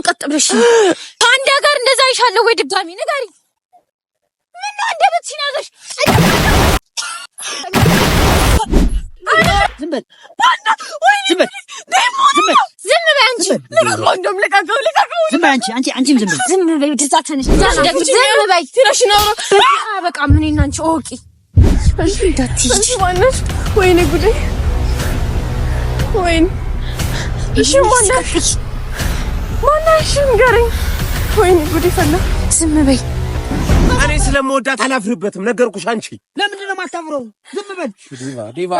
ቀጥ ብለሽ ታንዳ ጋር እንደዛ ይሻለው ወይ ድጋሚ ንገሪ። ምን ነው አንደበት ሲናዘሽ? ዝም በል ዝም በል ዝም በል አንቺ ወንዶም ለካከው ዝም በል አንቺም ዝም በል ዝም በል ትዛተነሽ ዝም በል ትራሽ ነው በቃ ምን እና አንቺ ኦቂ እሺ እንዳትይጂ ማነሽ? ወይኔ ጉዴ ወይኔ እሺ ማነሽ ንገረኝ። ወይኔ ጉዴ ፈላ ዝም በይ። እኔ ስለምወዳት አላፍርበትም። ነገርኩሽ። አንቺ ለምንድን ነው የማታፍረው? ዝም በል ዲቫ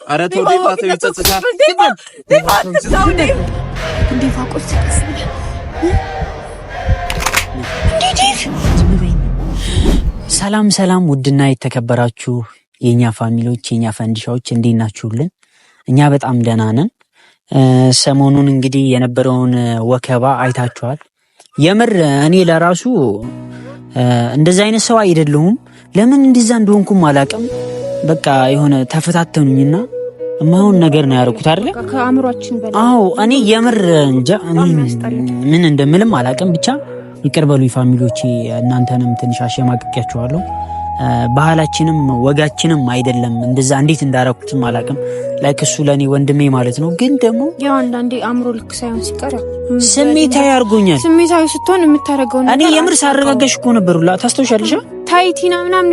ኧረ ተው ዲቫ ተው ይጸጽታል። ዲቫ ቁልፍ ሰላም ውድና የተከበራችሁ የኛ ፋሚሊዎች የኛ ፈንዲሻዎች እንዴት ናችሁልን? እኛ በጣም ደህና ነን። ሰሞኑን እንግዲህ የነበረውን ወከባ አይታችኋል። የምር እኔ ለራሱ እንደዛ አይነት ሰው አይደለሁም። ለምን እንደዛ እንደሆንኩም አላውቅም። በቃ የሆነ ተፈታተኑኝና የማይሆን ነገር ነው ያደረኩት አይደል? ከአእምሮአችን በላይ አዎ፣ እኔ የምር እንጃ ምን እንደምልም አላውቅም። ብቻ ይቅር በሉኝ ፋሚሊዎቼ፣ እናንተንም ትንሽ አሸማቅቄያችኋለሁ። ባህላችንም ወጋችንም አይደለም እንደዛ። እንዴት እንዳረኩትም አላውቅም። ላይክ እሱ ለኔ ወንድሜ ማለት ነው። ግን ደግሞ ያው አንዳንዴ አእምሮ ልክ ሳይሆን ሲቀር ስሜታዊ አድርጎኛል። ስሜታዊ ስትሆን የምታረገው ነገር እኔ የምር ሳረጋጋሽ እኮ ነበርላ። ታስተውሻለሽ? ታይቲና ምናምን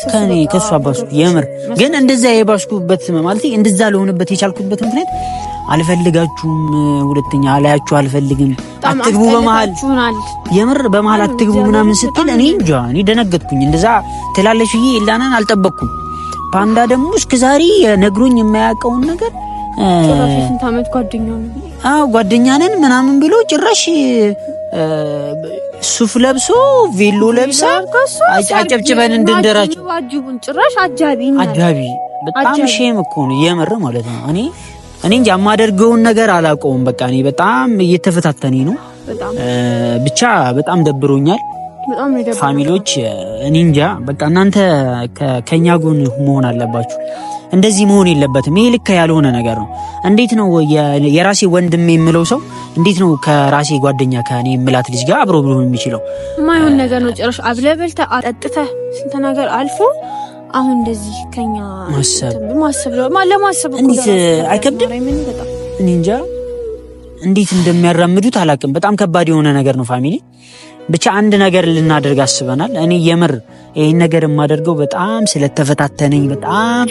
ከኔ ከሷ ባስኩ። የምር ግን እንደዛ የባስኩበት ማለት እንደዛ ለሆነበት የቻልኩበት ምክንያት አልፈልጋችሁም፣ ሁለተኛ አላያችሁ አልፈልግም፣ አትግቡ በመሃል የምር በመሃል አትግቡ ምናምን ስትል እኔ እንጃ እኔ ደነገጥኩኝ። እንደዛ ትላለሽ ይሄ ኢላናን አልጠበቅኩም። ፓንዳ ደግሞ እስከዛሬ ነግሮኝ የማያውቀውን ነገር ስንት ዓመት ጓደኛ ነው? አዎ ጓደኛ ነን ምናምን ብሎ ጭራሽ ሱፍ ለብሶ ቬሎ ለብሳ አጨብጭበን እንድንደራቸው አጅቡን ጭራሽ አጃቢ በጣም ሼም እኮ ነው የምር ማለት ነው። እኔ እንጃ የማደርገውን ነገር አላውቀውም። በቃ እኔ በጣም እየተፈታተነኝ ነው። ብቻ በጣም ደብሮኛል። ፋሚሊዎች እኔ እንጃ በቃ እናንተ ከኛ ጎን መሆን አለባችሁ። እንደዚህ መሆን የለበትም። ይሄ ልክ ያልሆነ ነገር ነው። እንዴት ነው የራሴ ወንድም የምለው ሰው እንዴት ነው ከራሴ ጓደኛ ከኔ የምላት ልጅ ጋር አብሮ ሊሆን የሚችለው? ማይሆን ነገር ነው። ጭራሽ አብለበልታ አጠጥተህ ስንት ነገር አልፎ አሁን እንደዚህ ከኛ ማሰብ ለማሰብ እንዴት አይከብድም? እኔ እንጃ እንዴት እንደሚያራምዱት አላውቅም። በጣም ከባድ የሆነ ነገር ነው ፋሚሊ። ብቻ አንድ ነገር ልናደርግ አስበናል። እኔ የምር ይሄን ነገር የማደርገው በጣም ስለተፈታተነኝ በጣም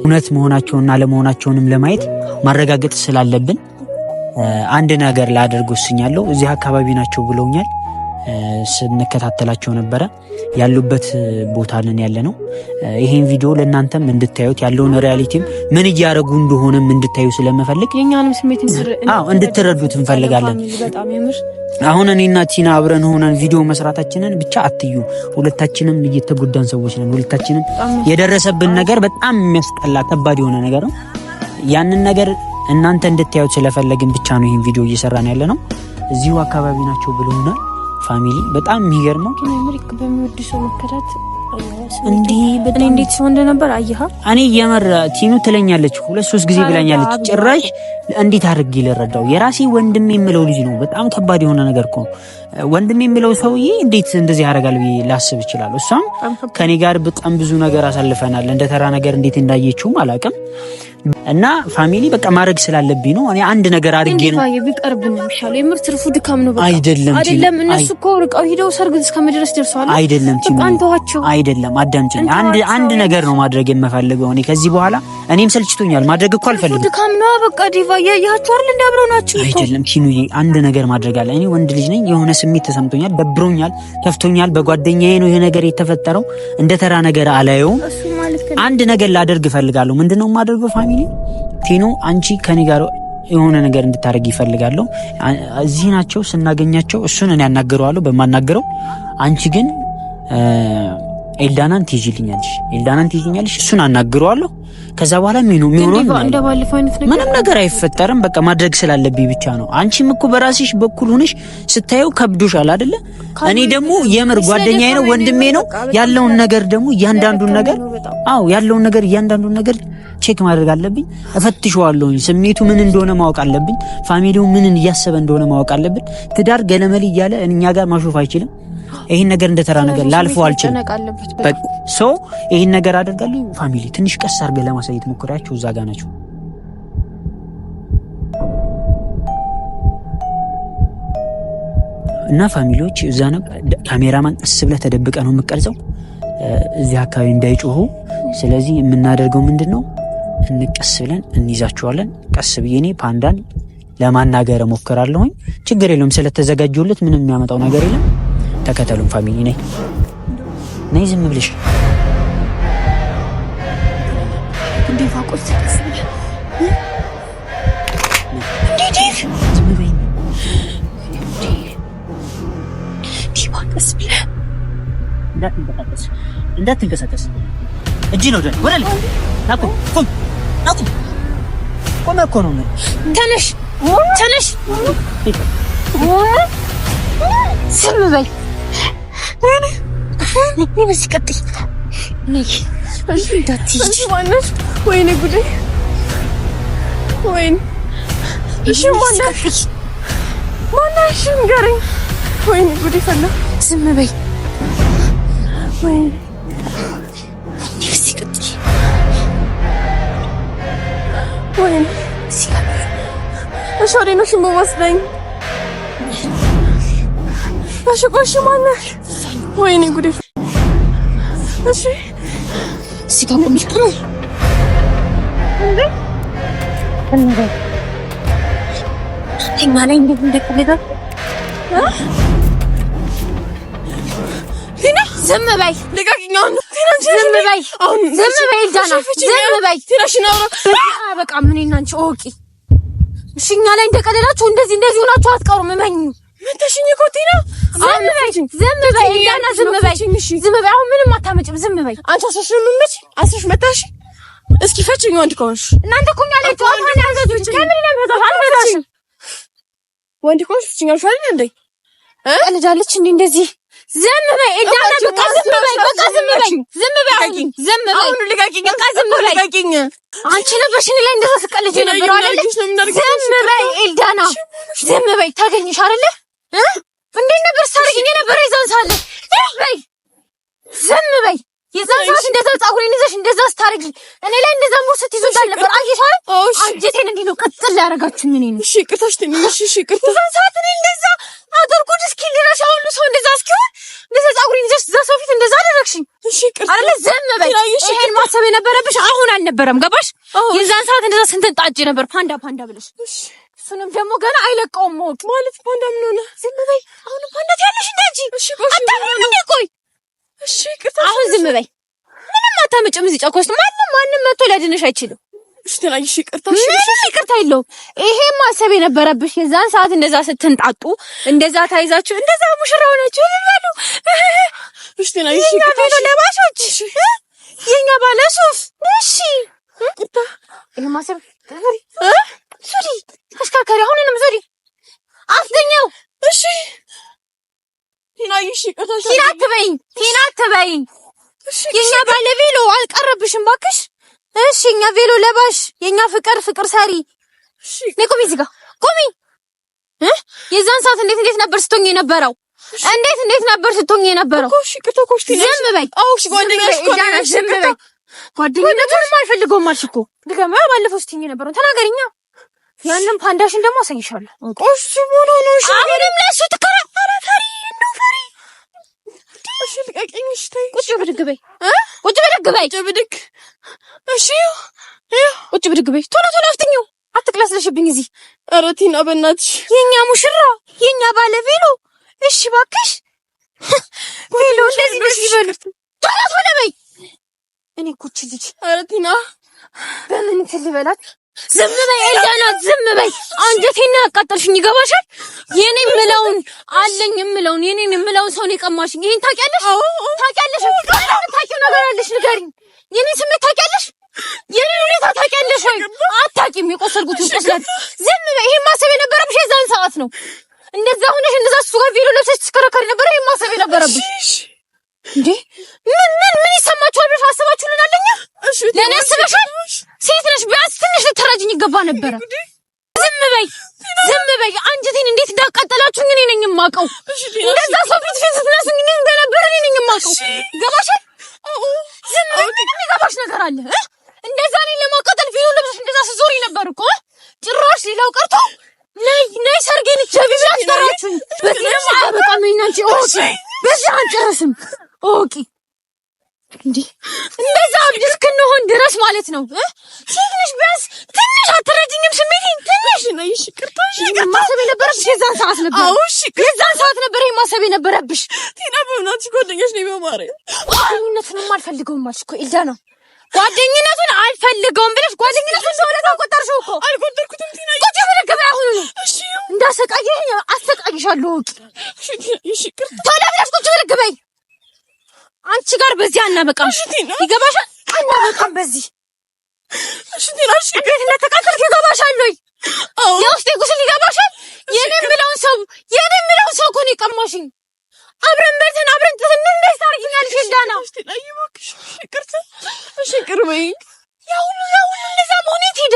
እውነት መሆናቸውና ለመሆናቸውንም ለማየት ማረጋገጥ ስላለብን አንድ ነገር ላደርግ ወስኛለሁ። እዚህ አካባቢ ናቸው ብለውኛል። ስንከታተላቸው ነበረ። ያሉበት ቦታ ነን ያለነው። ይሄን ቪዲዮ ለእናንተም እንድታዩት ያለውን ሪያሊቲም ምን እያደረጉ እንደሆነም እንድታዩ ስለምፈልግ የኛንም ስሜት እንድትረዱት እንፈልጋለን። አሁን እኔና ቲና አብረን ሆነን ቪዲዮ መስራታችንን ብቻ አትዩ። ሁለታችንም እየተጎዳን ሰዎች ነን። ሁለታችንም የደረሰብን ነገር በጣም የሚያስጠላ ከባድ የሆነ ነገር ነው። ያንን ነገር እናንተ እንድታዩት ስለፈለግን ብቻ ነው ይሄን ቪዲዮ እየሰራን ያለ ነው። እዚሁ አካባቢ ናቸው ብለውናል ፋሚሊ። በጣም የሚገርመው አሜሪካ በሚወድ ሰው መከራት እንዴት ሰው እንደነበር አየሃ። እኔ የመረ ቲኑ ትለኛለች 2-3 ጊዜ ብላኛለች። ጭራሽ እንዴት አድርጌ ልረዳው? የራሴ ወንድም የምለው ልጅ ነው። በጣም ከባድ የሆነ ነገር እኮ ወንድም የምለው ሰውዬ እንዴት እንደዚህ ያደርጋል ብዬ ላስብ እችላለሁ። እሷም ከኔ ጋር በጣም ብዙ ነገር አሳልፈናል። እንደ ተራ ነገር እንዴት እንዳየችውም አላውቅም። እና ፋሚሊ በቃ ማድረግ ስላለብኝ ነው። እኔ አንድ ነገር አድርጌ ነው ቢቀርብን ይሻላል። የምር ትርፉ ድካም ነው። በቃ አይደለም። እነሱ እኮ ርቀው ሄደው ሰርግ እስከመድረስ ደርሰዋል። አይደለም አይደለም። አዳምጪኝ። አንድ ነገር ነው ማድረግ የምፈልገው እኔ ከዚህ በኋላ። እኔም ሰልችቶኛል። ማድረግ እኮ አልፈልግም። ድካም ነው በቃ። ዲቫ ያያችሁ አይደል? እንዳብረው ናችሁ። አይደለም ቲኑዬ፣ አንድ ነገር ማድረግ አለ። እኔ ወንድ ልጅ ነኝ። የሆነ ስሜት ተሰምቶኛል፣ ደብሮኛል፣ ከፍቶኛል። በጓደኛዬ ነው ይሄ ነገር የተፈጠረው። እንደ ተራ ነገር አላየውም። አንድ ነገር ላደርግ እፈልጋለሁ። ምንድነው የማደርገው ፋሚሊ? ቲኑ አንቺ ከኔ ጋር የሆነ ነገር እንድታረግ ይፈልጋለሁ። እዚህ ናቸው ስናገኛቸው እሱን እኔ ያናገረዋለሁ በማናገረው። አንቺ ግን ኤልዳናን ትይዥልኛለሽ እሱን አናግረዋለሁ። ከዛ በኋላ ምንም ነገር አይፈጠርም። በቃ ማድረግ ስላለብኝ ብቻ ነው። አንቺም እኮ በራስሽ በኩል ሆነሽ ስታየው ከብዶሻል አይደለ? እኔ ደግሞ የምር ጓደኛዬ ነው ወንድሜ ነው ያለውን ነገር ደግሞ እያንዳንዱን ነገር ቼክ ማድረግ አለብኝ። እፈትሸዋለሁኝ። ስሜቱ ምን እንደሆነ ማወቅ አለብኝ። ፋሚሊው ምን እያሰበ እንደሆነ ማወቅ አለብን። ትዳር ገለመል እያለ እኛ ጋር ማሾፍ አይችልም። ይሄን ነገር እንደተራ ነገር ላልፈው አልችልም። በቃ ይሄን ነገር አደርጋለሁ። ፋሚሊ ትንሽ ቀስ አድርገህ ለማሳየት ሞክራችሁ እዛ ጋር ናቸው እና ፋሚሊዎች እዛ ነው። ካሜራማን ቀስ ብለህ ተደብቀ ነው የምትቀርጸው እዚህ አካባቢ እንዳይጮሁ። ስለዚህ የምናደርገው ምንድነው እንቀስ ብለን እንይዛቸዋለን። ቀስ ብዬ እኔ ፓንዳን ለማናገር ሞክራለሁኝ። ችግር የለውም ስለተዘጋጁለት ምንም የሚያመጣው ነገር የለም። ተከተሉን ፋሚሊ ነይ ዝም ብለሽ እንዴ ፋቆስ እንዳትንቀሳቀስ እጅ ነው ደን ወለል ናቁ ቆም እኮ ነው። ተነሽ ዝም በይ። ነይ በዚህ ቀጥይ። ነይ እንዳትይጂ። ማነሽ? ወይኔ ጉዴ! ወይኔ እሺ፣ ማነሽ? ንገረኝ። ወይኔ ጉዴ ፈላ። ዝም በይ። ወይኔ በዚህ ቀጥይ። ወይኔ እሺ፣ ወዴት ነው የምወስደኝ? እሺ ማነሽ? ወይኔ ጉዴ! እሺ እዚህ ጋር ቆምሽ እንዴ እኛ ላይ እንደቀለደ ቲና ዝም በይ። ልቀቂኝ! ዝም በይ! ኤልዳና ዝም በይ! ቲናሽ ነው በቃ ምን እና አንቺ ኦቂ። እሺ እኛ ላይ እንደቀለዳችሁ እንደዚህ ሆናችሁ አትቀሩም። እመኝ መተሽኝ እኮ ቲና። ዝም በይ ኤልዳና ዝም በይ። አሁን ምንም አታመጭም። ዝም በይ አንቺ። አስሽ መታሽ። እስኪ ፈችኝ ወንድ ከሆንሽ። እናንተ እኮ እኛ ላይ ጨዋታ ነው ያዘዙት። ከምን ነው አልፈታሽም። ወንድ ከሆንሽ ፍችኛሽ አይደል እንዴ? ቀልጃለች እንዴ እንደዚህ? ዝም በይ ኤልዳና በቃ ዝም በይ። አሁን ልቀቂኝ። በቃ ዝም በይ። አንቺ ነበርሽኝ ላይ እንደዛ ስቀልጅ ነበር አይደል? ዝም በይ ኤልዳና ዝም በይ። ታገኝሽ አይደል? እንዴት ነበር ሳርግኝ ነበር ይዛን ሳለ ዝም በይ። የዛን ሰዓት እንደዛ ጻጉሬን ይዘሽ እንደዛ ስታርጊ እኔ ላይ እንደዛ ሙርሰት ይዞሻል ነበር። አየሻል? አንጀቴን እንዲህ ነው ቅጥል ያደረጋችሁኝ እኔ ነው። እሺ ቅርታሽ ትንሽ እሺ ቅርታ። የዛን ሰዓት እኔ እንደዛ አድርጉት እስኪ ድረሽ ሁሉ ሰው እንደዛ እስኪሆን እንደዛ ጻጉሬን ይዘሽ እዛ ሰው ፊት እንደዛ አደረግሽኝ። እሺ ቅርታ አይደለ? ዝም በይ። ይሄን ማሰብ የነበረብሽ አሁን አልነበረም። ገባሽ? የዛን ሰዓት እንደዛ ስንትን ጣጭ ነበር ፓንዳ ብለሽ። እሺ እሱንም ደግሞ ገና አይለቀውም ሞቅ ማለት ፓንዳ ምን ሆነ? ዝም በይ። አሁን ፓንዳ ያለሽ እንደጂ። እሺ አታፍሪም እንዴ? ቆይ እሺ ቅርታ። አሁን ዝም በይ። ምንም አታመጭም እዚህ ጫኮስ። ማንም መጥቶ ሊያድንሽ አይችልም። እሺ ተናይሽ ቅርታ። ምንም ይቅርታ የለውም። ይሄ ማሰብ የነበረብሽ የዛን ሰዓት እንደዛ ስትንጣጡ እንደዛ ታይዛችሁ እንደዛ ሙሽራ ሆነችሁ ይላሉ። እሺ ተናይሽ ቅርታ። ቤሎ ለባሾች የኛ ባለ ሱፍ። እሺ ቅርታ። ይሄ ማሰብ ሱሪ አሽከርካሪ አሁንንም ሱሪ አፍደኛው። እሺ ቲናይሽ ቅርታ። ቲና አትበይኝ። የኛ ባለ ቬሎ አልቀረብሽም ባክሽ። እሺ የኛ ቬሎ ለባሽ የኛ ፍቅር ሰሪ። እሺ ነይ ቁሚ እዚህ ጋር ቁሚ። የዛን ሰዓት እንዴት ነበር ስትሆኚ የነበረው? እንዴት ነበር ስትሆኚ የነበረው? እሺ ቅርታ ኮሽ ቲና ዝም በይ። እሺ ጓደኛሽ ኮዳና ዝም በይ። ጓደኛሽን አልፈልገውም አልሽ እኮ ድጋሚ ባለፈው ስትይኝ የነበረው ተናገሪኛ። ያንን ፓንዳሽን ደግሞ አሳይሻለሁ። ቆሽ ሞኖ ነው። እሺ አሁንም ለሱ ተከራከረ። ፈሪ ነው ፈሪ። እሺ ልቀቂኝ። እሺ ተይ። ቁጭ ብድግ በይ። ቁጭ ብድግ። እሺ ቁጭ ብድግ በይ። ቶሎ አፍጥኚው። አትቅለስለሽብኝ እዚህ። ኧረ ቲና በእናትሽ የኛ ሙሽራ የኛ ባለ ቬሎ። እሺ እባክሽ ቬሎ እንደዚህ ይበሉት። ቶሎ በይ። እኔ እኮ እቺ ልጅ ኧረ ቲና በምን ትልበላት ዝም በይ ኤልዳና፣ ዝም በይ። አንጀቴን ያቃጠልሽኝ ይገባሻል? የኔ የምለውን አለኝ የምለውን የኔን የምለውን ሰው ነው የቀማሽኝ። ይሄን ታውቂያለሽ? ታውቂያለሽ? ታውቂው ነገር አለሽ? ንገሪኝ። የኔን ስሜት ታውቂያለሽ? የኔን ሁኔታ ታውቂያለሽ ወይ? አታውቂም። የቆሰልኩትን ቁስለት ዝም በይ። ይሄን ማሰብ የነበረብሽ የዛን ሰዓት ነው። እንደዛ ሆነሽ እንደዛ እሱ ጋር ቪዲዮ ለብሰሽ ትሽከረከሪ ነበር። ይሄን ማሰብ የነበረብሽ እንዴ ምን ይሰማችኋል ብለሽ አስባችሁልናል? ለኔ አስበሻል? ሴት ነሽ፣ ቢያንስ ትንሽ ልትረጅኝ ይገባ ነበረ። ዝም በይ። አንጀቴን እንዴት እንዳቃጠላችሁኝ እኔ ነኝ የማውቀው። እንደዛ ሰው ፊት ስትነሱኝ እንዴት እንደነበረ እኔ ነኝ የማውቀው። ገባሻል? ዝም በይ። የሚገባሽ ነገር አለ? እንደዛ እኔን ለማቃጠል ቪዲዮ ለብሰሽ እንደዛ ስትዞሪ ነበር እኮ። ጭራሽ ሌላው ቀርቶ ነይ ሰርጌን ቸቢ ብላችሁ ጠራችሁኝ። በዚህ ደግሞ አያበቃም። እናንቺ ኦኬ፣ በዚህ አንጨርስም። ኦኬ እንዴ እንደዛ አብድ እስክንሆን ድረስ ማለት ነው። ትንሽ ቢያንስ ትንሽ አትረጅኝም? ስሜቴን ትንሽ ነው። እሺ ቅርታሽ ማሰብ የነበረብሽ የዛን ሰዓት ነበር። አዎ እሺ የዛን ሰዓት ነበር ይሄ ማሰብ የነበረብሽ። ቲና በእናትሽ ጓደኛሽ ነው በማረ ጓደኝነቱን አልፈልገውም አልሽ እኮ ኤልዳና። ጓደኝነቱን አልፈልገውም ብለሽ ጓደኝነቱን እንደሆነ ታቆጠርሽው እኮ። አልቆጠርኩትም ቲና። ቁጭ ብለሽ ገበያ አሁን ነው። እሺ እንዳሰቃየኝ አሰቃይሻለሁ። እሺ ቅርታ ቶሎ ብለሽ ቁጭ ብለሽ ገበያ። አንቺ ጋር በዚህ አናበቃም። ይገባሻል? አናበቃም በዚህ። እሺ ቲና፣ እሺ እንዴት እንደተቃጠልሽ ይገባሻል ወይ? አዎ የውስጤ ቁስል ይገባሻል? የኔ የምለውን ሰው እኮ ነው የቀማሽኝ። አብረን በልተን አብረን ጥተን እንዴት ታርጊኛለሽ ኤልዳና? እሺ ቲና ይሞክሽ። ይቅርታ። እሺ ቅርበይ። ያው እንደዛ መሆኔት ሄደ።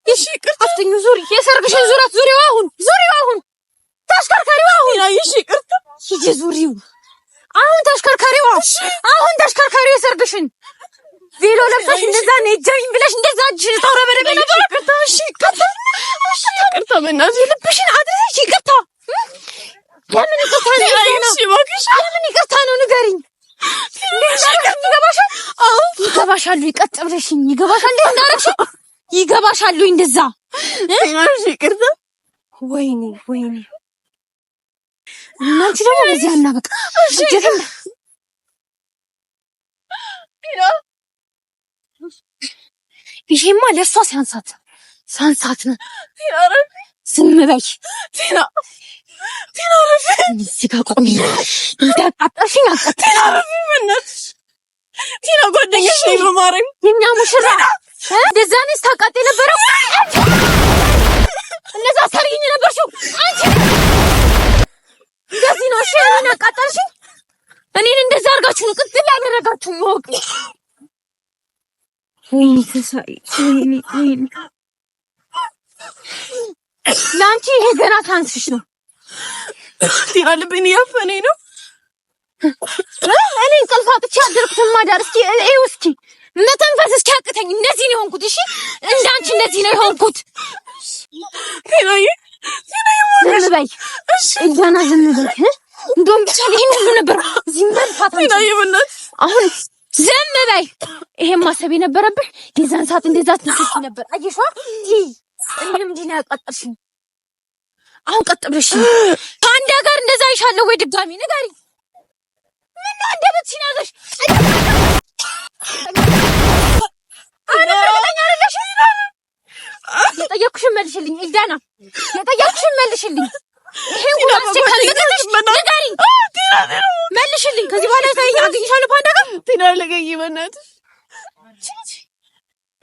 እሺ ቅርታ። አፍተኙ ዙሪ፣ የሰርግሽን ዙራት ዙሪው አሁን ተሽከርካሪው አሁን። እሺ ቅርታ። ሂጂ ዙሪው አሁን ተሽከርካሪው የሰርግሽን ቬሎ ለብሰሽ እንደዛ ነው ጀኝ ብለሽ እንደዛ እጅሽ ታውረበረበ ነበር። ቅርታ። እሺ ቅርታ። እሺ ቅርታ። በእናትሽ ልብሽን አድርሽ። ይቅርታ። ለምን ይቅርታ ነው? እሺ እባክሽ ለምን ይቅርታ ነው? ንገሪኝ። ይገባሻል? አዎ ይገባሻል። ይቀጥ ብለሽኝ ይገባሻል? እንዴ እንዳረግሽ ይገባሻል? እንደዛ እሺ ይቅርታ። ወይኔ እናንቺ ደግሞ ለዚህ አናበቃ። እሺ ይሄማ ለእሷ ሲያንሳት ነው። ዝም በይ ቲና። እዚህ ጋር ቆሚ። እንዳቃጠልሽኝ ቲና። በእናትሽ ቲና፣ ጓደኛሽ ነኝ በማርያም። የኛ ሙሽራ እንደዛ ነው ስታቃጥ የነበረው። እንደዛ ታርጊኝ ነበርሽው አንቺ። እንደዚህ ነው እሺ? እኔን አቃጠልሽኝ። እኔን እንደዛ አድርጋችሁ ነው ቅጥል ያደረጋችሁ። ወቅ ወይኔ ተሳይ ወይኔ ለአንቺ ይሄ ገና ታንስሽ ነው። ቲና ልቤን እያፈነኝ ነው። እኔ እንቅልፍ አጥቼ ያደርኩትን ማዳር እስኪ መተንፈስ እስኪያቅተኝ እንደዚህ ነው የሆንኩት። እሺ እንዳንቺ እንደዚህ ነው የሆንኩት። ቲናዬ ዝም በይ ኤልዳና፣ ዝም በይ። እንደውም ብቻ ይሄን ሁሉ ነበር ዝም በይ ቲናዬ፣ በእናትሽ አሁን ዝም በይ። ይሄን ማሰብ የነበረብሽ የዛን ሰዓት እንደዛ ትንሽ ነበር። አየሽዋ እኔም እንዲህ ነው ያቃጠልሽኝ። አሁን ቀጥ ብለሽ ከአንድ ጋር እንደዛ ይሻለው ወይ ድጋሚ ንገሪኝ። ምን ነው እንደበት ሲናገሽ የጠየኩሽን መልሽልኝ ኤልዳና፣ የጠየኩሽን መልሽልኝ። ይሄ ሁሉ አስቸካለሽ ንገሪኝ፣ መልሽልኝ። ከዚህ በኋላ አገኝሻለሁ ፓንዳ ጋር ቲና ለገይ በእናትሽ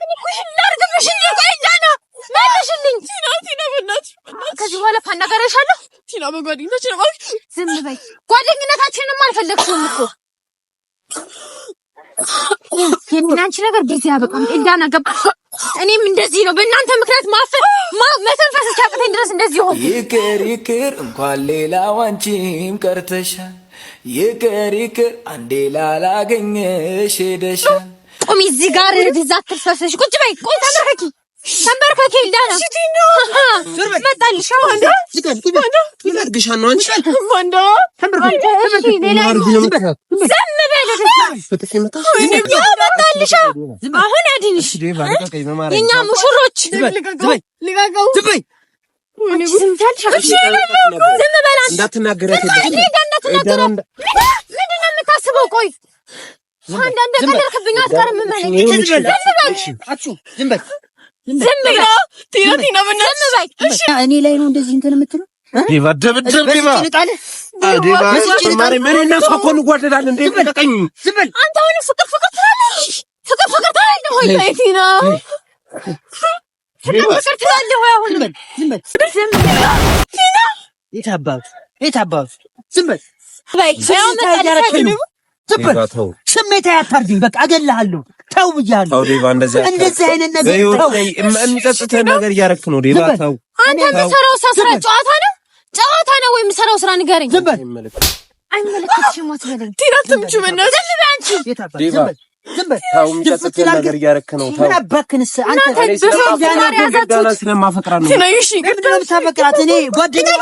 እኔ እኮ ይሄን ላድርግብሽ እንዴ? ኤልዳና መልሽልኝ። ቲና በእናትሽ ከዚህ በኋላ ፓንዳ ጋር ያሻለሁ። ቲና በጓደኝነታችን ነው። ዝም በይ። ጓደኝነታችንንም አልፈለግሽም እኮ። የእናንቺ ነገር በዚህ ያበቃም ኤልዳና፣ ገባሽ? እኔም እንደዚህ ነው በእናንተ ምክንያት መተንፈስ እስኪያቅተኝ ድረስ እንደዚህ ሆነ። ይቅር እንኳን ሌላው አንቺም ቀርተሻል። ይቅር አንዴ ላላገኘሽ ሄደሻል። ቆሚ እዚህ ጋር እዛ አትልፈስሽ። ቁጭ በይ። ቆይ ተንበርከኪ ኤልዳና። መጣልሽ አንዴ ይላርግሻ ነው አንቺ ወንዶ ተንበርከኪ። ሌላ ዝም በል መጣልሽ። አሁን ያድንሽ የኛ ሙሽሮች። ልጋጋው ዝም በይ። ዝም በል እንዳትናገራት። ምንድን ነው የምታስበው? ቆይ አንዳንድ ቀደርክብኝ አትቀርም። ዝም በል ዝም በይ ቲና ምን በይ እሺ እኔ ላይ ነው እንደዚህ እንትን የምትለው ዲቫ ደብደብ ዲቫ ማሪ ምን ነው ሰኮን ጓደዳል እንዴ ተቀኝ ዝም በል አንተ አሁን ፍቅር ትላለህ ወይ ቲና ፍቅር ትላለህ ወይ አሁን ዝም በል ቲና የታባቱ ዝም በል ስሜት አያታርግኝ። በቃ አገላለሁ። ተው ብያለሁ። እንደዚህ አይነት ነገር ተው። የሚጸጽትህ ነገር እያደረክ ነው ዲቫ ተው። አንተ የምትሰራው ስራ ጨዋታ ነው ወይ የምትሰራው ስራ ንገረኝ። ዝም በል አይመለከትሽም። አትበለኝ ቲና ትምቹ ምን ነው ዝም በል አንቺ ዝም በል ተው። የሚጸጽትህ ነገር እያደረክ ነው ተው። ምን አባክንስ አንተ ዳና ስለማፈቅራት ነው ቲና። እሺ ምንድን ነው የምታፈቅራት? እኔ ጓደኛዬ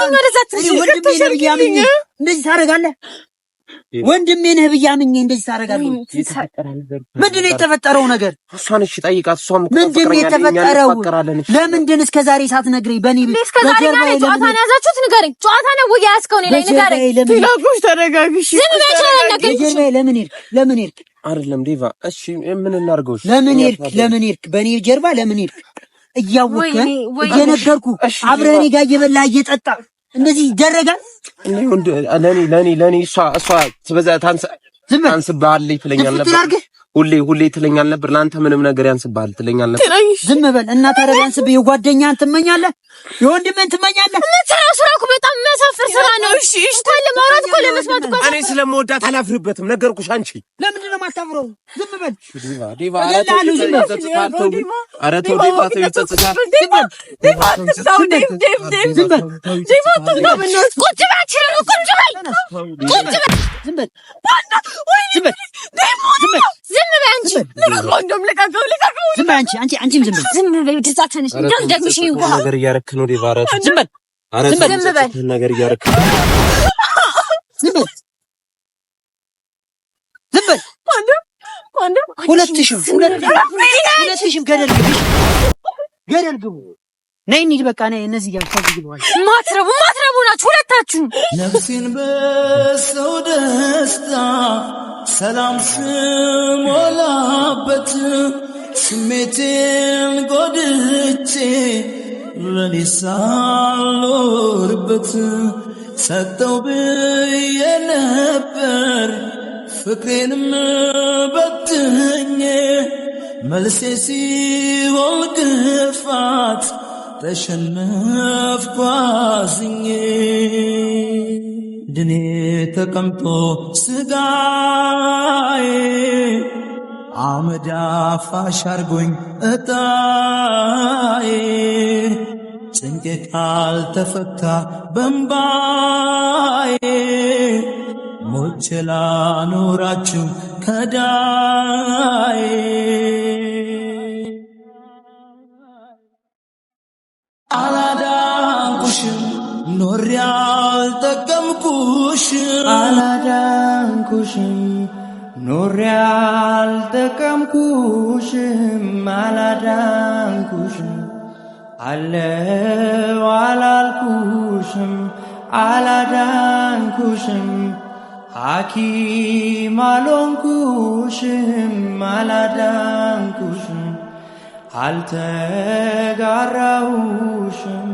ወንድሜ ነህ ብዬ አምኜ እንደዚህ ታደርጋለህ? ወንድሜ ነህ ብዬ አምኜ እንደዚህ ታደርጋለህ? ምንድን ነው የተፈጠረው ነገር? እሷን እሺ ጠይቃት። እሷም ምንድን ነው የተፈጠረው? ለምንድን እስከዛሬ ሳትነግረኝ በእኔ በጀርባዬ ጨዋታ ነው ያዛችሁት? ንገረኝ። ጨዋታ ነው ወይ ያዝከው? እኔ ላይ ንገረኝ። ትላቁሽ ተረጋግሽ። ዝም ብለሽ ነገር በጀርባዬ ለምን ሄድክ? አይደለም ዲቫ። እሺ ምን እናድርገው? ለምን ሄድክ? በእኔ ጀርባ ለምን ሄድክ? እያወቅህ እየነገርኩህ አብረህ እኔ ጋር እየበላህ እየጠጣህ እንደዚህ ይደረጋል? ለኔ እሷ ትበዛ ታንስብሃለች ትለኛል ነበር። ሁሌ ትለኛል ነበር። ለአንተ ምንም ነገር ያንስብሃል ትለኛል ነበር። ዝም በል እና ታዲያ ያንስብህ የጓደኛህን ትመኛለህ? የወንድምህን ትመኛለህ? የምትሰራው ስራ እኮ በጣም የሚያሳፍር ስራ ነው። እሺ እንኳን ለማውራት እኮ ለመስማት እኮ እኔ ስለምወዳት አላፍርበትም። ነገርኩሽ። አንቺ ለምንድን ነው የማታፍረው? ዝም በል ዲቫ። ኧረ ተው ዲቫ፣ ይጸጽታል። ነገር እያደረክ ነው ዲቫ። ነገር እያደረክ ነው። ሁለትሽም ገደል ግቡ። ነይ እንሂድ በቃ ነይ። እነዚህ ጋር ታዝግባል። ማትረቡ ናችሁ ሁለታችሁ። ነፍሴን በሰው ደስታ ሰላም ስሞላበት ስሜቴን ጎድቼ ለኔ ሳልኖርበት ሰጠው ብዬ ነበር ፍቅሬንም በትኜ መልሴ ሲሆን ግፋት ተሸነፍኩ አዝኜ ድኔ ተቀምጦ ስጋዬ አመድ አፋሽ አርጎኝ እጣዬ ጭንቄ ካልተፈታ በእምባዬ ሞቼ ላኖራችሁ ከዳዬ አላዳንኩሽም ኖሬ አልጠቀምኩሽም አላዳንኩሽም ኖሬ አልጠቀምኩሽም አላዳንኩሽም አለው አላልኩሽም አላዳንኩሽም ሐኪም አልሆንኩሽም አላዳንኩሽም አልተጋራሁሽም